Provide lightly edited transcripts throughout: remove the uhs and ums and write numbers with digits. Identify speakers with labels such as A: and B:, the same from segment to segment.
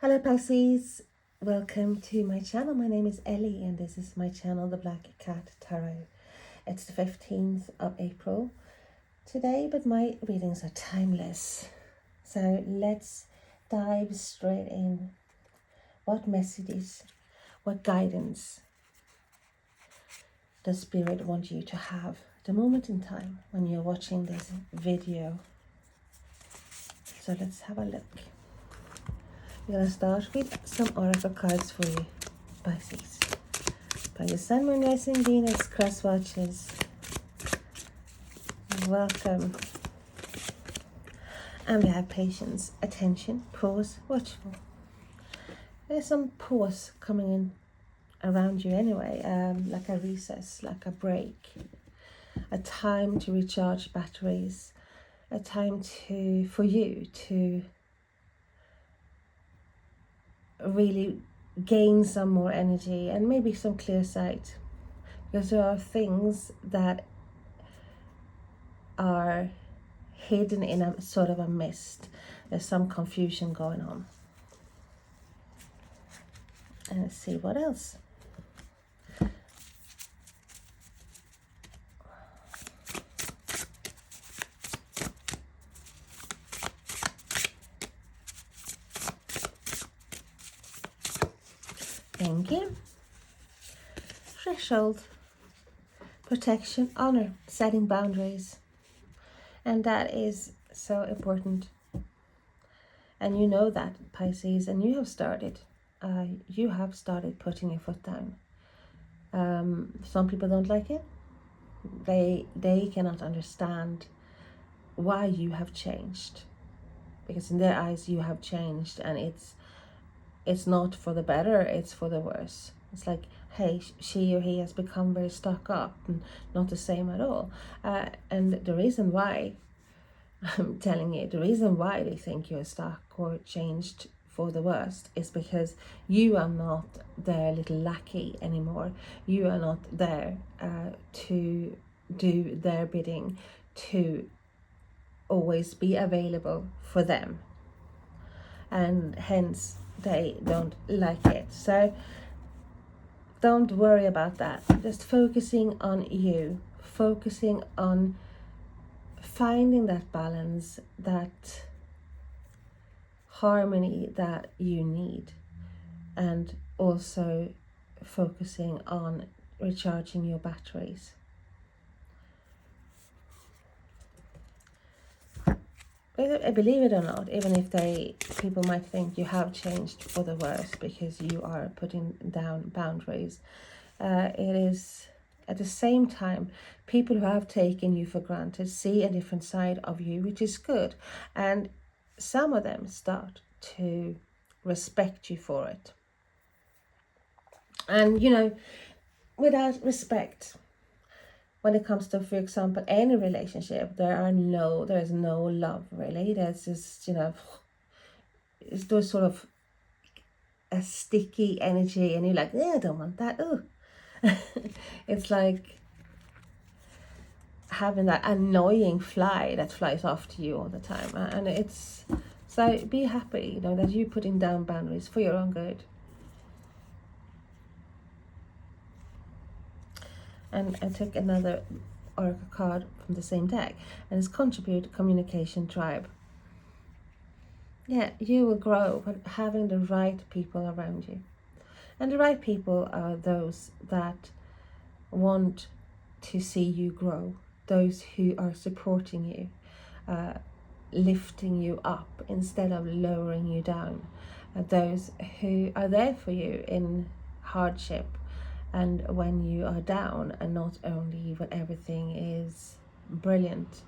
A: Hello Pisces, welcome to my channel. My name is Ellie and this is my channel, The Black Cat Tarot. It's the 15th of April today, but my readings are timeless. So let's dive straight in. What messages, what guidance does Spirit want you to have at the moment in time when you're watching this video? So let's have a look. We're going to start with some oracle cards for you, Pisces. By the Sun, Moon, Rising, Venus, crosswatchers. Welcome. And we have patience, attention, pause, watchful. There's some pause coming in around you anyway, like a recess, like a break. A time to recharge batteries. A time for you to really gain some more energy and maybe some clear sight, because there are things that are hidden in a sort of a mist. There's some confusion going on. And let's see what else. Thank you. Threshold, protection, honor, setting boundaries. And that is so important. And you know that, Pisces, and you have started. You have started putting your foot down. Some people don't like it. They cannot understand why you have changed. Because in their eyes you have changed, and it's not for the better, it's for the worse. It's like, hey, she or he has become very stuck up and not the same at all. And the reason why, I'm telling you, the reason why they think you're stuck or changed for the worst is because you are not their little lackey anymore. You are not there to do their bidding, to always be available for them. And hence, they don't like it. So don't worry about that. Just focusing on you, focusing on finding that balance, that harmony that you need, and also focusing on recharging your batteries. Believe it or not, even if people might think you have changed for the worse because you are putting down boundaries, it is at the same time people who have taken you for granted see a different side of you, which is good, and some of them start to respect you for it. And you know, without respect, when it comes to, for example, any relationship, there is no love really. There's just, you know, it's those sort of a sticky energy, and you're like, yeah, I don't want that. Ooh. It's like having that annoying fly that flies after you all the time, and it's so be happy, you know, that you're putting down boundaries for your own good. And I took another oracle card from the same deck, and it's contribute, communication, tribe. Yeah, you will grow by having the right people around you. And the right people are those that want to see you grow, those who are supporting you, lifting you up instead of lowering you down, those who are there for you in hardship and when you are down, and not only when everything is brilliant.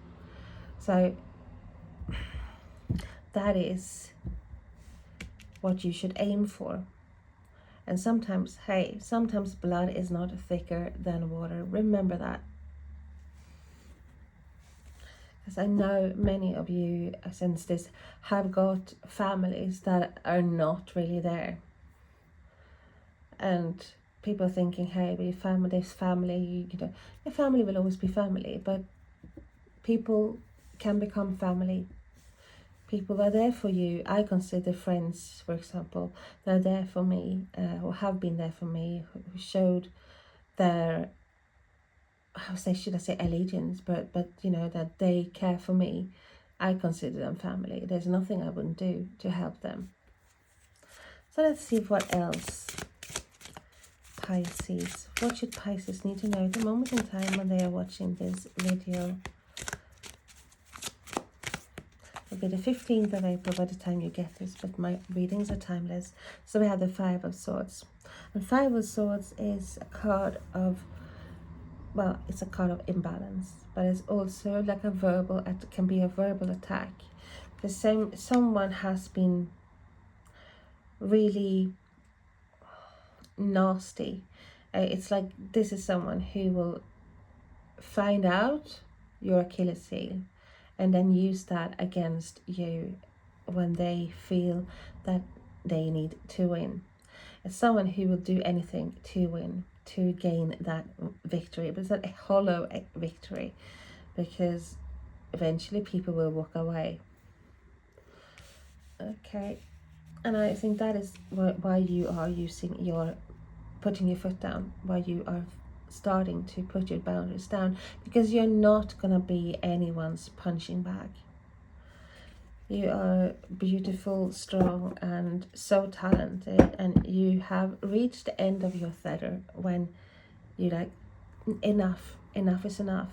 A: So that is what you should aim for. And sometimes, hey, sometimes blood is not thicker than water. Remember that. Because I know many of you, since this, have got families that are not really there. And people thinking, hey, we family, this family, you know, your family will always be family, but people can become family People are there for you. I consider friends, for example, they're there for me, or have been there for me, who showed their, should I say allegiance, but you know, that they care for me. I consider them family. There's nothing I wouldn't do to help them. So let's see what else. Pisces. What should Pisces need to know at the moment in time when they are watching this video? It'll be the 15th of April by the time you get this, but my readings are timeless. So we have the Five of Swords. And Five of Swords is a card of, well, it's a card of imbalance, but it's also like a verbal, it can be a verbal attack. Someone has been really nasty. It's like this is someone who will find out your Achilles heel and then use that against you when they feel that they need to win. It's someone who will do anything to win, to gain that victory, but it's not a hollow victory, because eventually people will walk away. Okay, and I think that is why you are putting your foot down, why you are starting to put your boundaries down, because you're not going to be anyone's punching bag. You are beautiful, strong, and so talented, and you have reached the end of your tether when you're like, enough is enough.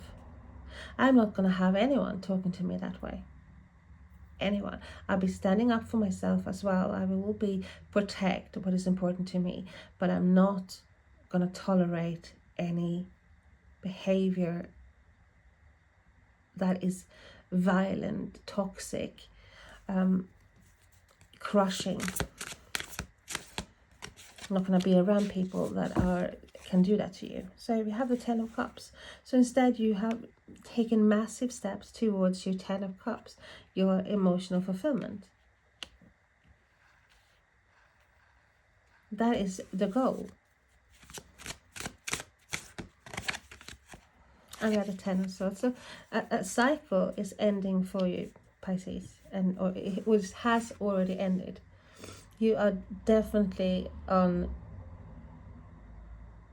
A: I'm not going to have anyone talking to me that way. Anyone. I'll be standing up for myself as well. I will protect what is important to me, but I'm not going to tolerate any behavior that is violent, toxic, crushing. I'm not going to be around people that can do that to you. So we have the Ten of Cups. So instead you have taken massive steps towards your Ten of Cups, your emotional fulfillment. That is the goal. And we have the Ten of Swords. So a cycle is ending for you, Pisces, or it has already ended. You are definitely on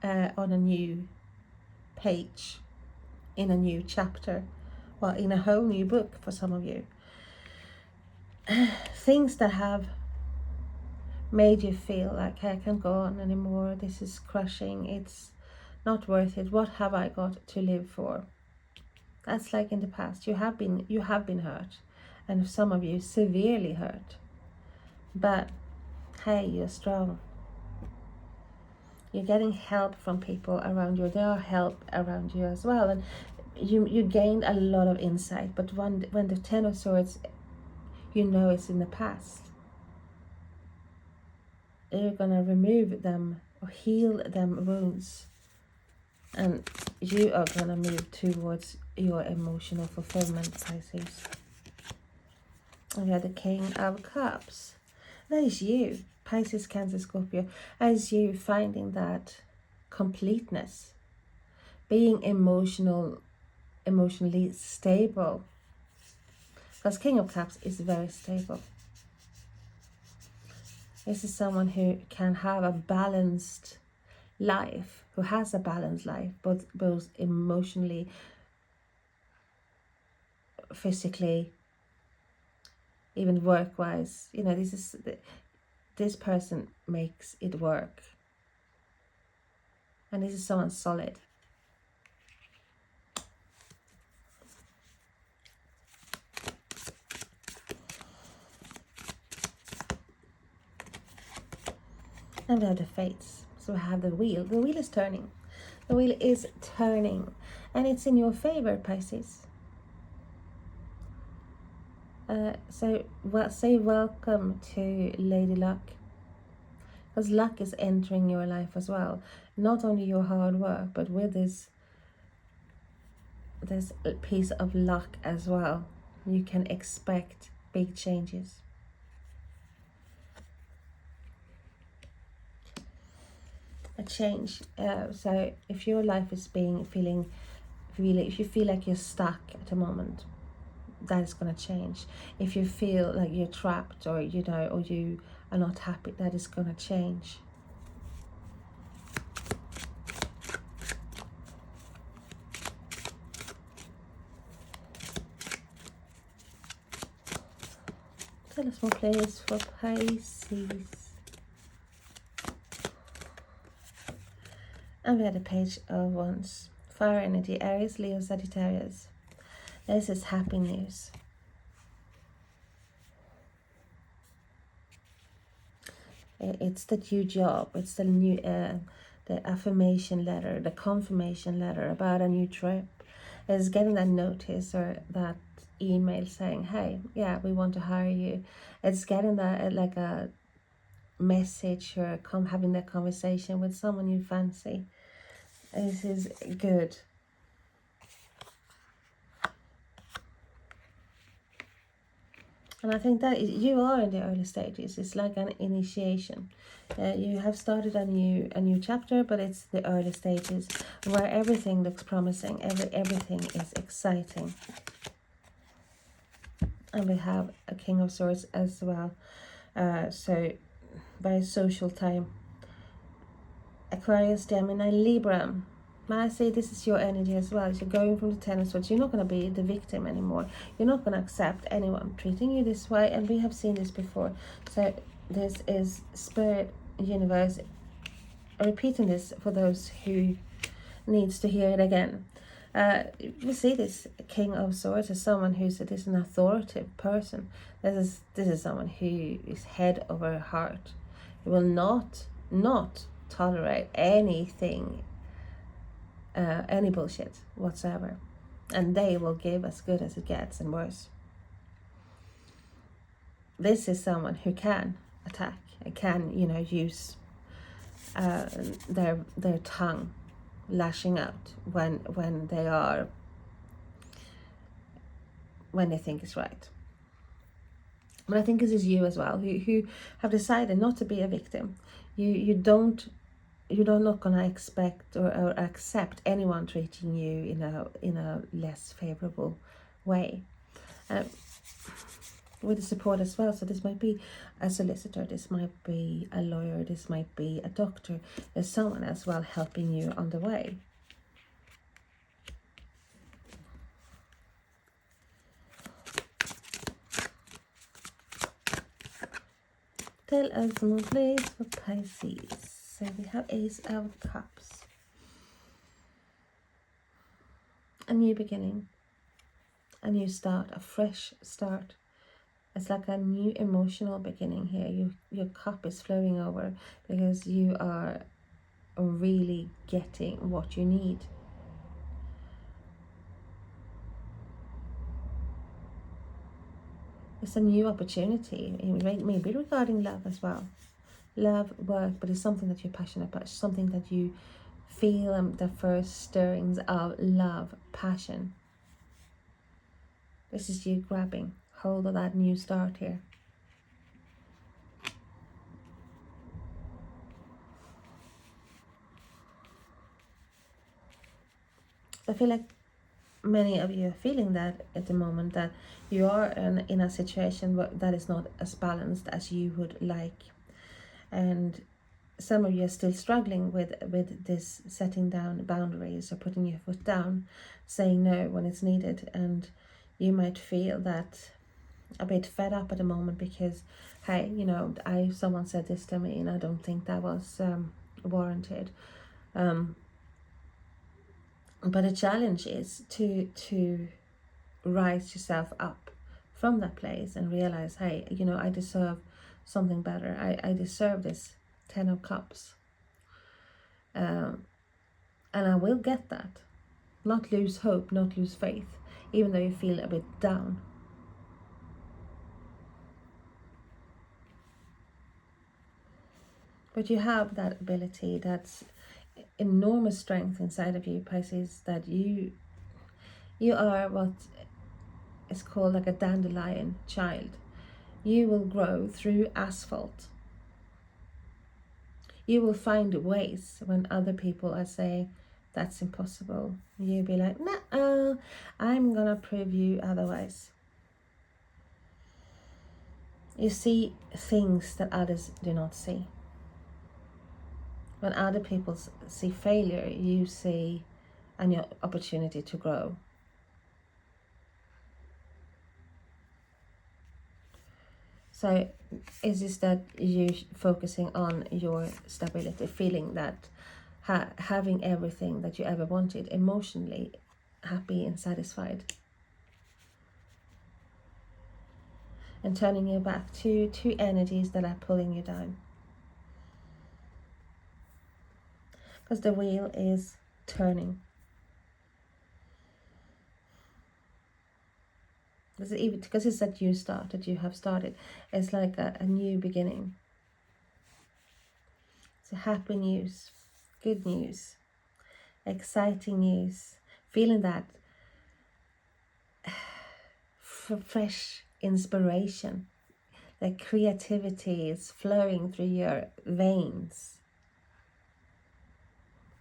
A: a new page, in a new chapter, well, in a whole new book for some of you. Things that have made you feel like, hey, I can't go on anymore, this is crushing, it's not worth it, what have I got to live for? That's like in the past. You have been hurt, and some of you severely hurt, but hey, you're strong. You're getting help from people around you. There are help around you as well, and you gained a lot of insight. But when the Ten of Swords, you know it's in the past. You're gonna remove them or heal them wounds, and you are gonna move towards your emotional fulfillment, Pisces. And we have the King of Cups. That is you, Pisces, Cancer, Scorpio. As you finding that completeness, being emotionally stable. Because King of Cups is very stable. This is someone who can have a balanced life, who has a balanced life, both emotionally, physically, even work-wise. You know, this person makes it work. And this is someone solid. And we have the Fates. So we have the wheel. The wheel is turning. The wheel is turning. And it's in your favor, Pisces. So say welcome to Lady Luck. Because luck is entering your life as well. Not only your hard work, but with this piece of luck as well. You can expect big changes. A change. So if your life is if you feel like you're stuck at the moment, that is going to change. If you feel like you're trapped, or you know, or you are not happy, that is going to change. Tell us more, please, for Pisces. And we had a Page of Wands. Fire energy, Aries, Leo, Sagittarius. This is happy news. It's the new job. It's the new, the affirmation letter, the confirmation letter about a new trip. It's getting that notice or that email saying, hey, yeah, we want to hire you. It's getting that like a message, or having that conversation with someone you fancy. This is good. And I think that you are in the early stages. It's like an initiation. You have started a new chapter, but it's the early stages where everything looks promising. Everything is exciting. And we have a King of Swords as well. So very social time. Aquarius, Gemini, Libra. And I say this is your energy as well. As you're going from the Ten of Swords, you're not going to be the victim anymore. You're not going to accept anyone treating you this way. And we have seen this before. So this is Spirit, Universe, repeating this for those who needs to hear it again. We see this King of Swords as someone who's an authoritative person. This is someone who is head over heart. He will not tolerate anything, any bullshit whatsoever, and they will give as good as it gets and worse. This is someone who can attack and can, you know, use their tongue, lashing out when they think it's right. But I think this is you as well, who have decided not to be a victim. You're not gonna expect or accept anyone treating you in a less favorable way. With the support as well. So this might be a solicitor, this might be a lawyer, this might be a doctor. There's someone as well helping you on the way. Tell us more, please, for Pisces. So we have Ace of Cups. A new beginning, a new start, a fresh start. It's like a new emotional beginning here. Your cup is flowing over because you are really getting what you need. It's a new opportunity, maybe regarding love as well. Love, work, but it's something that you're passionate about, something that you feel the first stirrings of love, passion. This is you grabbing hold of that new start here. I feel like many of you are feeling that at the moment, that you are in a situation that is not as balanced as you would like. And some of you are still struggling with this setting down boundaries or putting your foot down, saying no when it's needed. And you might feel that a bit fed up at the moment because, hey, you know, someone said this to me and I don't think that was warranted. But the challenge is to rise yourself up from that place and realize, hey, you know, I deserve something better. I deserve this 10 of Cups. And I will get that. Not lose hope, not lose faith, even though you feel a bit down. But you have that ability, that's enormous strength inside of you, Pisces, that you are what is called like a dandelion child. You will grow through asphalt. You will find ways when other people are saying that's impossible. You'll be like, nah, I'm gonna prove you otherwise. You see things that others do not see. When other people see failure, you see a new opportunity to grow. So is this that you focusing on your stability, feeling that having everything that you ever wanted, emotionally happy and satisfied, and turning your back to two energies that are pulling you down, because the wheel is turning. Because it's that you started, you have started. It's like a new beginning. So happy news, good news, exciting news, feeling that fresh inspiration, like creativity is flowing through your veins.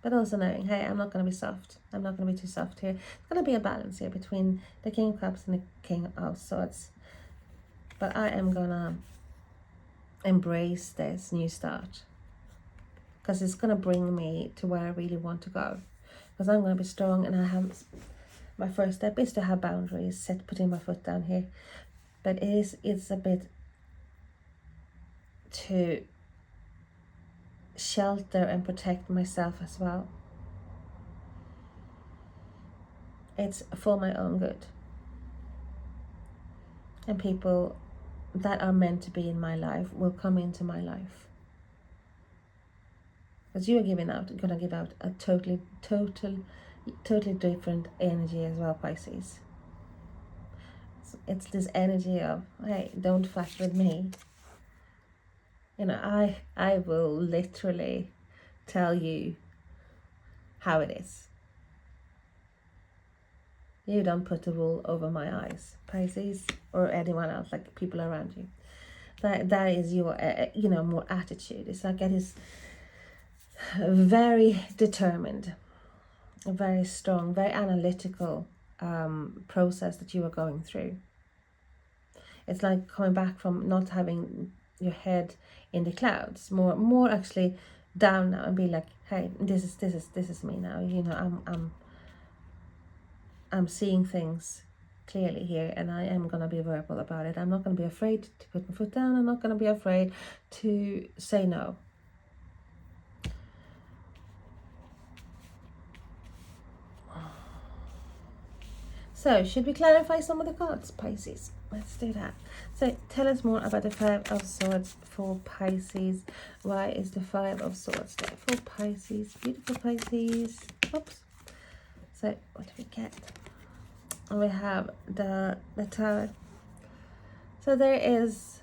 A: But also knowing, hey, I'm not going to be soft. I'm not going to be too soft here. It's going to be a balance here between the King of Cups and the King of Swords. But I am going to embrace this new start, because it's going to bring me to where I really want to go. Because I'm going to be strong, and I have, my first step is to have boundaries, putting my foot down here. But it's a bit to shelter and protect myself as well. It's for my own good. And people that are meant to be in my life will come into my life. Because you are gonna give out a totally different energy as well, Pisces. It's this energy of, hey, don't fuck with me. You know, I will literally tell you how it is. You don't put the wool over my eyes, Pisces, or anyone else, like people around you. That is your, more attitude. It's like it is very determined, very strong, very analytical process that you are going through. It's like coming back from not having your head in the clouds, more actually down now, and be like, hey, this is me now. You know, I'm seeing things clearly here, and I am gonna be verbal about it. I'm not gonna be afraid to put my foot down. I'm not gonna be afraid to say no. So, should we clarify some of the cards, Pisces? Let's do that. So, tell us more about the Five of Swords for Pisces. Why is the Five of Swords there for Pisces? Beautiful Pisces. Oops. So, what do we get? And we have the Tower. So, there is,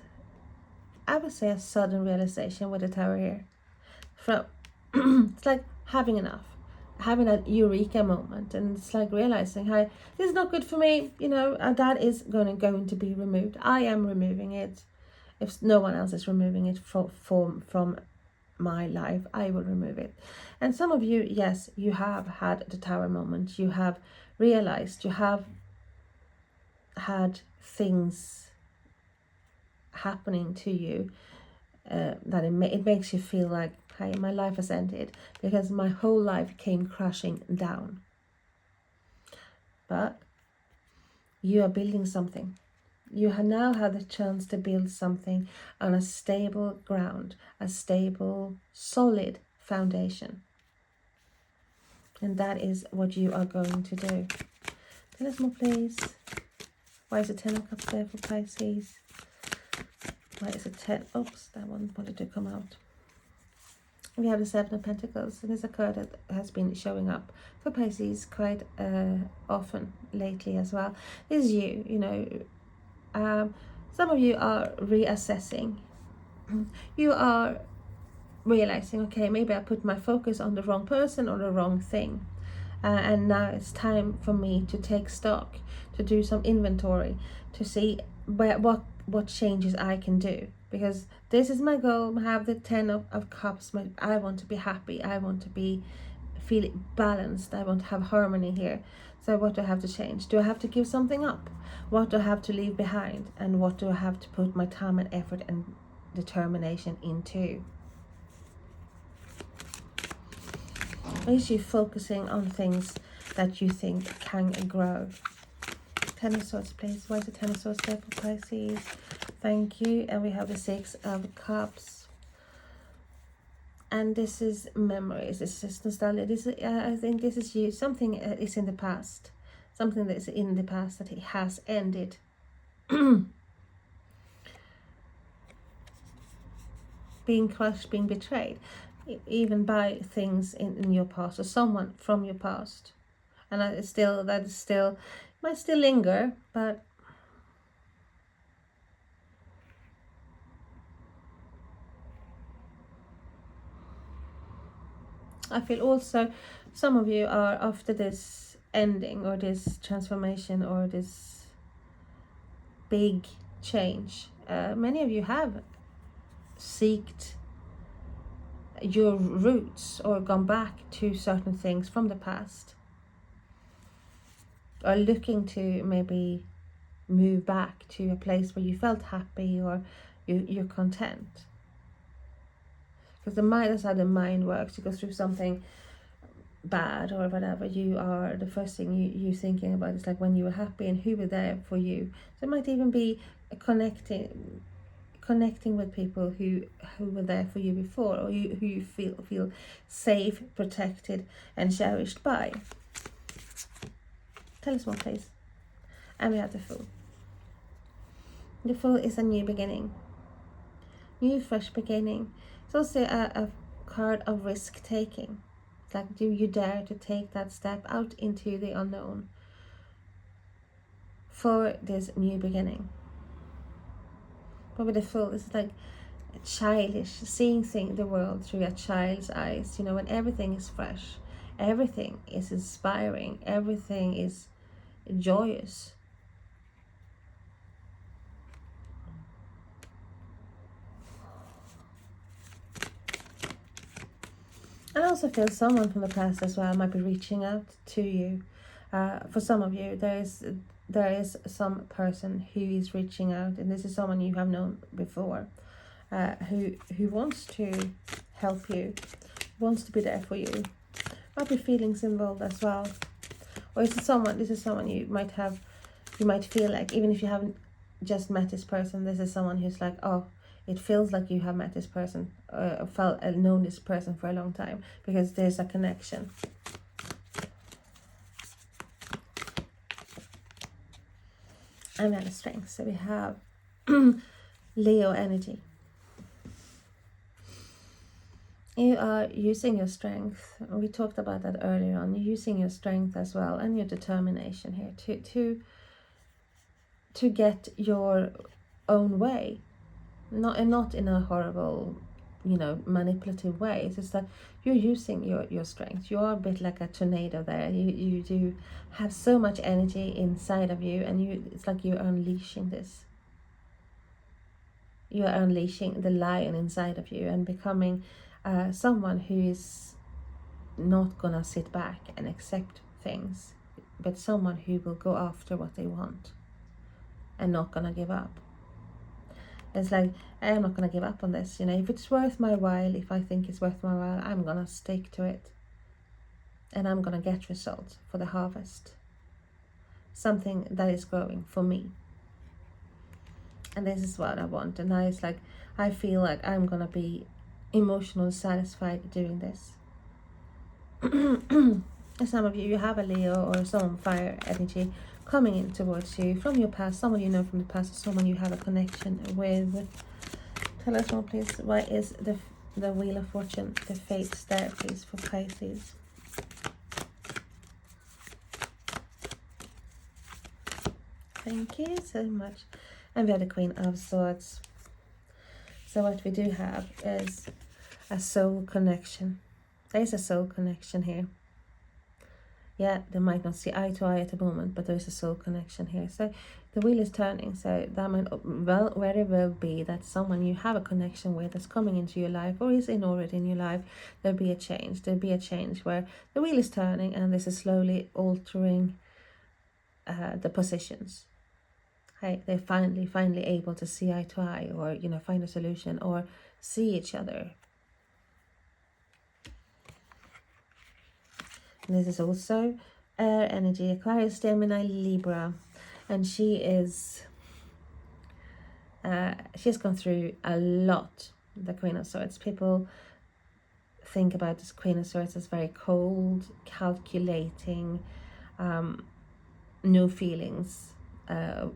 A: I would say, a sudden realization with the Tower here. It's like having enough. Having a eureka moment, and it's like realizing, hey, this is not good for me, that is going to be removed. I am removing it. If no one else is removing it from my life, I will remove it. And some of you, yes, you have had the Tower moment. You have realized, you have had things happening to you that it makes you feel like, hey, my life has ended because my whole life came crashing down. But you are building something. You have now had the chance to build something on a stable ground, a stable, solid foundation. And that is what you are going to do. Tell us more, please. Why is the Ten of Cups there for Pisces? Why is it 10? Oops, that one wanted to come out. We have the Seven of Pentacles, and it's a card that has been showing up for Pisces quite often lately as well. This is you, some of you are reassessing. You are realizing, okay, maybe I put my focus on the wrong person or the wrong thing. And now it's time for me to take stock, to do some inventory, to see what changes I can do. Because this is my goal. I have the Ten of Cups. I want to be happy. I want to be feel balanced. I want to have harmony here. So what do I have to change? Do I have to give something up? What do I have to leave behind? And what do I have to put my time and effort and determination into? Is you focusing on things that you think can grow? Ten of Swords, please. Why is the Ten of Swords there for Pisces? Thank you. And we have the Six of Cups. And this is memories. This is nostalgia. This is, I think this is you. Something is in the past. Something that is in the past that it has ended. Being crushed, being betrayed. Even by things in your past or someone from your past. And that is still might still linger, but I feel also some of you are after this ending or this transformation or this big change. Many of you have seeked your roots or gone back to certain things from the past, or looking to maybe move back to a place where you felt happy or you're content. Because the mind, that's how the mind works. You go through something bad or whatever, you are, the first thing you're thinking about is like when you were happy and who were there for you. So it might even be connecting with people who were there for you before, or who you feel safe, protected and cherished by. Tell us more, please. And we have the Fool. The Fool is a new beginning, new fresh beginning. It's also a card of risk taking. It's like, do you dare to take that step out into the unknown for this new beginning? But with the Fool, it's like childish, seeing the world through a child's eyes, you know, when everything is fresh, everything is inspiring, everything is joyous. And I also feel someone from the past as well might be reaching out to you. For some of you, there is some person who is reaching out, and this is someone you have known before, who wants to help you, wants to be there for you. Might be feelings involved as well. Or this is someone you might feel like, even if you haven't just met this person, this is someone who's like, oh, it feels like you have met this person, known this person for a long time, because there's a connection. And we have the Strength. So we have Leo energy. You are using your strength. We talked about that earlier on. You're using your strength as well, and your determination here to get your own way. Not in a horrible, manipulative way. It's just that you're using your strength. You are a bit like a tornado there. You do have so much energy inside of you, and it's like you're unleashing this. You are unleashing the lion inside of you and becoming someone who is not gonna sit back and accept things, but someone who will go after what they want and not gonna give up. It's like, I'm not gonna give up on this, if it's worth my while, if I think it's worth my while, I'm gonna stick to it, and I'm gonna get results for the harvest, something that is growing for me. And this is what I want. And I feel like I'm gonna be emotionally satisfied doing this. Some of you have a Leo or some fire energy coming in towards you from your past, someone you know from the past, or someone you have a connection with. Tell us more, please. Why is the Wheel of Fortune, the Fates there, please, for Pisces? Thank you so much. And we have the Queen of Swords. So what we do have is a soul connection. There is a soul connection here. Yeah, they might not see eye to eye at the moment, but there is a soul connection here. So the wheel is turning. So that might very well be that someone you have a connection with is coming into your life or is already in your life. There'll be a change. There'll be a change where the wheel is turning and this is slowly altering the positions. Hey, they're finally able to see eye to eye, or find a solution or see each other. And this is also air energy, Aquarius, Gemini, Libra, and she's gone through a lot. The Queen of Swords. People think about this Queen of Swords as very cold, calculating, no feelings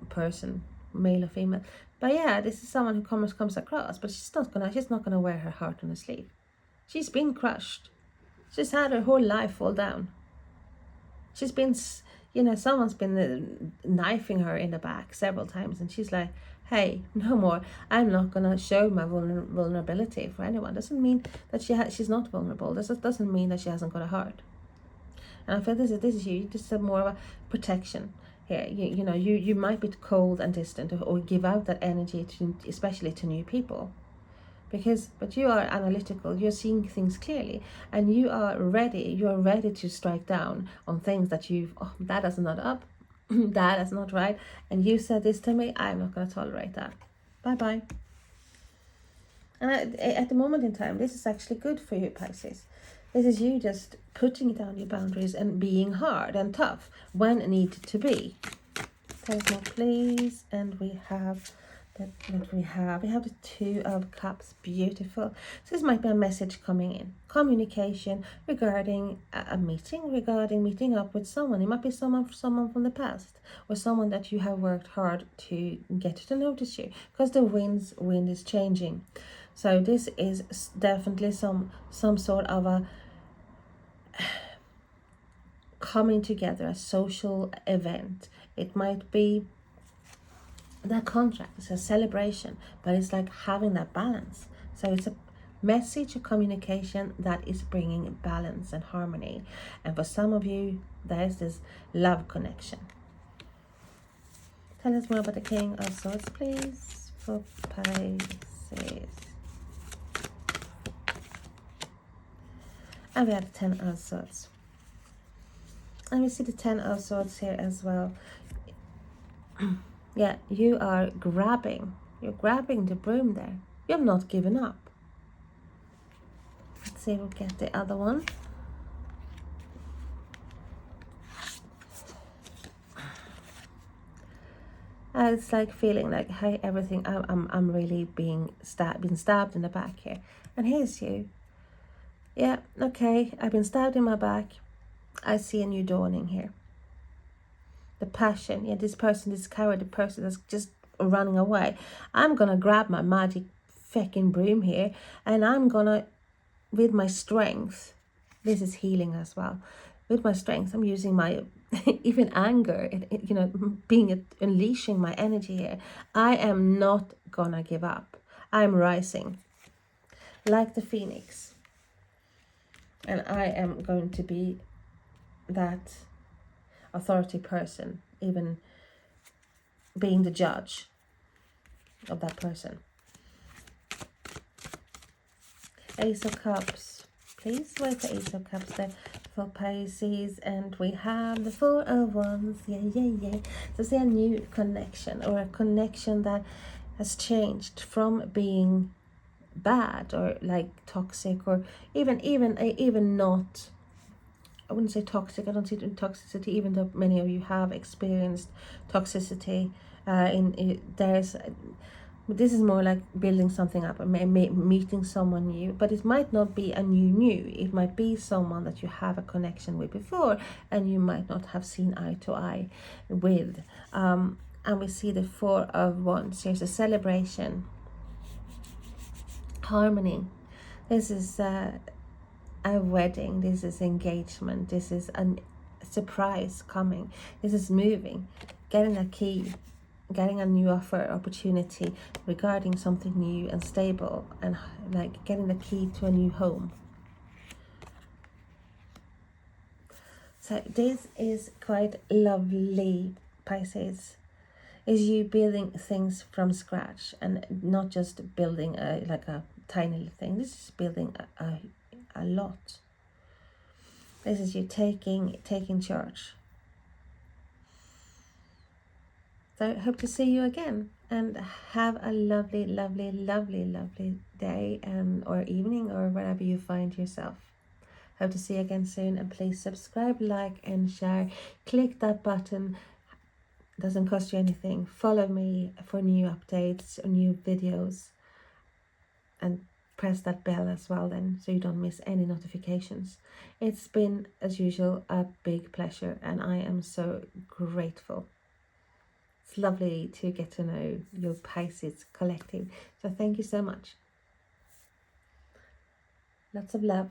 A: person, male or female. But yeah, this is someone who comes across, but she's not gonna wear her heart on her sleeve. She's been crushed. She's had her whole life fall down. She's been, someone's been knifing her in the back several times, and she's like, hey, no more. I'm not gonna show my vulnerability for anyone. Doesn't mean that she's not vulnerable. This doesn't mean that she hasn't got a heart. And I feel this is you. This is more of a protection here. You might be cold and distant, or give out that energy especially to new people. But you are analytical, you're seeing things clearly, and you are ready to strike down on things that that is not up, that is not right, and you said this to me, I'm not going to tolerate that. Bye. And at the moment in time, this is actually good for you, Pisces. This is you just putting down your boundaries and being hard and tough when needed to be. Tell us more, please. And we have we have the Two of Cups. Beautiful. So this might be a message coming in, communication regarding a meeting, regarding meeting up with someone. It might be someone from the past, or someone that you have worked hard to get to notice you, because the wind is changing. So this is definitely some sort of a coming together, a social event. It might be that contract, it's a celebration, but it's like having that balance. So it's a message, a communication that is bringing balance and harmony. And for some of you, there's this love connection. Tell us more about the King of Swords, please, for Pisces. And we have the 10 of Swords. And we see the 10 of Swords here as well. Yeah, you're grabbing the broom there. You have not given up. Let's see if we'll get the other one. It's like feeling like, hey, everything, I'm really being stabbed in the back here. And here's you. Yeah, okay, I've been stabbed in my back. I see a new dawning here. The passion, yeah, this cowardly person that's just running away. I'm gonna grab my magic fucking broom here, and I'm gonna, with my strength, this is healing as well. With my strength, I'm using my even anger, unleashing my energy here. I am not gonna give up. I'm rising like the phoenix, and I am going to be that authority person, even being the judge of that person. Ace of Cups, please. Where's the Ace of Cups there for Pisces? And we have the Four of Wands. Yeah. So see a new connection, or a connection that has changed from being bad or like toxic, or even not, I wouldn't say toxic. I don't see toxicity, even though many of you have experienced toxicity. This is more like building something up, meeting someone new. But it might not be a new. It might be someone that you have a connection with before, and you might not have seen eye to eye with. And we see the Four of Wands. Here's a celebration, harmony. This is a wedding, this is engagement, this is a surprise coming, this is moving, getting a key, getting a new opportunity regarding something new and stable, and like getting the key to a new home. So this is quite lovely, Pisces. Is you building things from scratch and not just building like a tiny little thing. This is building a lot. This is you taking charge. So I hope to see you again, and have a lovely, lovely, lovely, lovely day or evening or wherever you find yourself. Hope to see you again soon, and please subscribe, like and share. Click that button. Doesn't cost you anything. Follow me for new updates or new videos, and press that bell as well then, so you don't miss any notifications. It's been, as usual, a big pleasure, and I am so grateful. It's lovely to get to know your Pisces collective. So thank you so much. Lots of love.